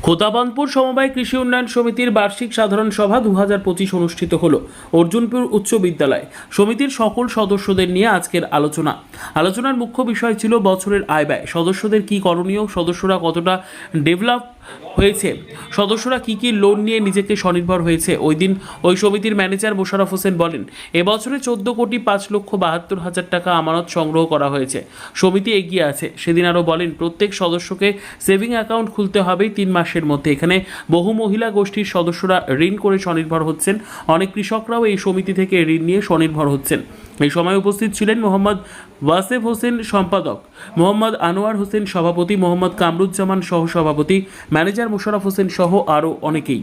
খোদাবন্দপুর সমবায় কৃষি উন্নয়ন সমিতির বার্ষিক সাধারণ সভা 2025 অনুষ্ঠিত হলো অর্জুনপুর উচ্চ বিদ্যালয়ে। সমিতির সকল সদস্যদের নিয়ে আজকের আলোচনার মুখ্য বিষয় ছিল বছরের আয় ব্যয়, সদস্যদের কি করণীয়, সদস্যরা কতটা ডেভেলপ হয়েছে, সদস্যরা কি কি লোন নিয়ে নিজেকে স্বনির্ভর হয়েছে। ওই দিন ওই সমিতির ম্যানেজার মোশাররফ হোসেন বলেন, এবছরে 14,05,72,000 টাকা আমানত সংগ্রহ করা হয়েছে, সমিতি এগিয়ে আছে। সেদিন আরও বলেন, প্রত্যেক সদস্যকে সেভিং অ্যাকাউন্ট খুলতে হবে 3 মাসের মধ্যে। এখানে বহু মহিলা গোষ্ঠীর সদস্যরা ঋণ করে স্বনির্ভর হচ্ছেন, অনেক কৃষকরাও এই সমিতি থেকে ঋণ নিয়ে স্বনির্ভর হচ্ছেন। এই সময় উপস্থিত ছিলেন মোহাম্মদ ওয়াসেফ হোসেন সম্পাদক, মোহাম্মদ আনোয়ার হোসেন সভাপতি, মোহাম্মদ কামরুজ্জামান সহসভাপতি, ম্যানেজার মোশাররফ হোসেন সহ আরও অনেকেই।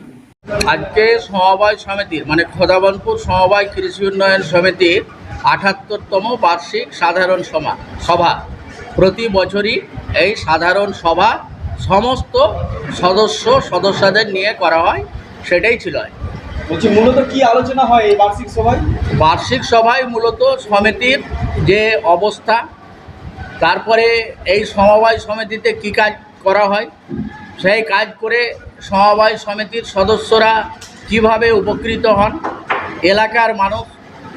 আজকে সমবায় সমিতির খোদাবন্দপুর সমবায় কৃষি উন্নয়ন সমিতির ৭৮তম বার্ষিক সাধারণ সভা। প্রতি বছরই এই সাধারণ সভা সমস্ত সদস্যদের নিয়ে করা হয়, সেটাই ছিল। মূলত কি আলোচনা হয় এই বার্ষিক সভায়? বার্ষিক সভায় মূলত সমিতির যে অবস্থা, তারপরে এই সমবায় সমিতিতে কি কাজ করা হয়, সেই কাজ করে সমবায় সমিতির সদস্যরা কিভাবে উপকৃত হন, এলাকার মানুষ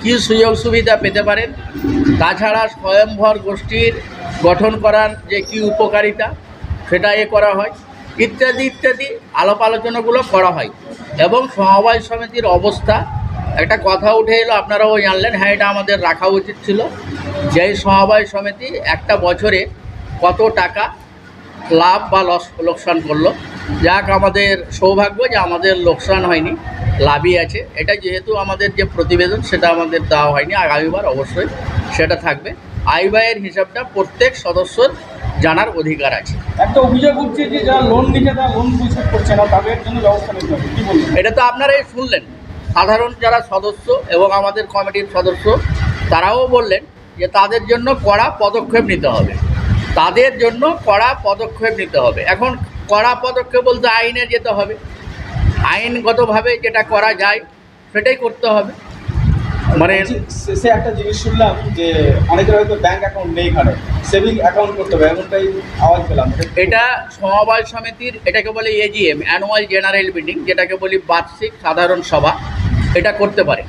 কী সুযোগ সুবিধা পেতে পারেন, তাছাড়া স্বয়ংভর গোষ্ঠীর গঠন করার যে কি উপকারিতা সেটা করা হয়, ইত্যাদি ইত্যাদি আলাপ আলোচনাগুলো করা হয়। এবং সমবায় সমিতির অবস্থা, একটা কথা উঠে এলো, আপনারাও জানলেন, হ্যাঁ এটা আমাদের রাখা উচিত ছিল, যে এই সমবায় সমিতি একটা বছরে কত টাকা লাভ বা লোকসান করলো। যাক, আমাদের সৌভাগ্য যে আমাদের লোকসান হয়নি, লাভই আছে। এটা যেহেতু আমাদের যে প্রতিবেদন সেটা আমাদের দেওয়া হয়নি, আগামীবার অবশ্যই সেটা থাকবে। আয় ব্যয়ের হিসাবটা প্রত্যেক সদস্যর জানার অধিকার আছে। একটা অভিযোগ উঠছে যে যারা লোন নিচ্ছে তারা লোন পরিশোধ করছে না, তাদের জন্য ব্যবস্থা নিতে হবে, কি বলবেন? এটা তো আপনারাই শুনলেন, সাধারণ যারা সদস্য এবং আমাদের কমিটির সদস্য তারাও বললেন যে তাদের জন্য কড়া পদক্ষেপ নিতে হবে, এখন কড়া পদক্ষেপ বলতে আইনে যেতে হবে, আইনগতভাবে যেটা করা যায় সেটাই করতে হবে। শেষে একটা জিনিস শুনলাম যে অনেকের হয়তো ব্যাংক অ্যাকাউন্ট নেই, এখানে সেভিং অ্যাকাউন্ট করতে হবে, এমনটাই আওয়াজ পেলাম। এটা সমবায় সমিতির, এটাকে বলে এজিএম, অ্যানুয়াল জেনারেল মিটিং, যেটাকে বলি বার্ষিক সাধারণ সভা, এটা করতে পারে।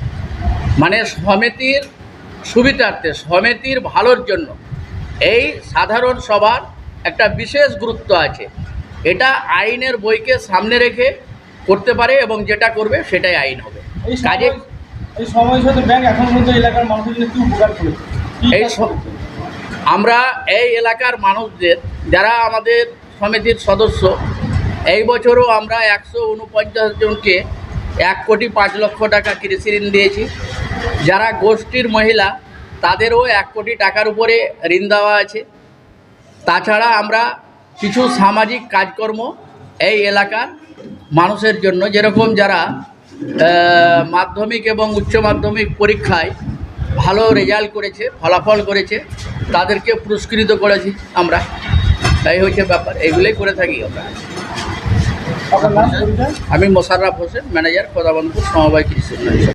সমিতির সুবিধার্থে, সমিতির ভালোর জন্য এই সাধারণ সভার একটা বিশেষ গুরুত্ব আছে। এটা আইনের বইকে সামনে রেখে করতে পারে এবং যেটা করবে সেটাই আইন হবে। কাজে এই সময়ের সাথে ব্যাংক এখন মধ্যে এলাকার মানুষের জন্য কি উপকার করেছে? আমরা এই এলাকার মানুষদের, যারা আমাদের সমিতির সদস্য, এই বছরও আমরা 149 জনকে 1,05,00,000 টাকা কৃষি ঋণ দিয়েছি। যারা গোষ্ঠীর মহিলা তাদেরও 1 কোটি টাকার উপরে ঋণ দেওয়া আছে। তাছাড়া আমরা কিছু সামাজিক কাজকর্ম এই এলাকার মানুষের জন্য, যেরকম যারা মাধ্যমিক এবং উচ্চ মাধ্যমিক পরীক্ষায় ভালো রেজাল্ট করেছে, ফলাফল করেছে, তাদেরকে পুরস্কৃত করেছি আমরা। তাই হচ্ছে ব্যাপার, এইগুলোই করে থাকি আমরা। আমি মোশাররফ হোসেন, ম্যানেজার, খোদাবন্দপুর সমবায় কৃষি উন্নয়ন।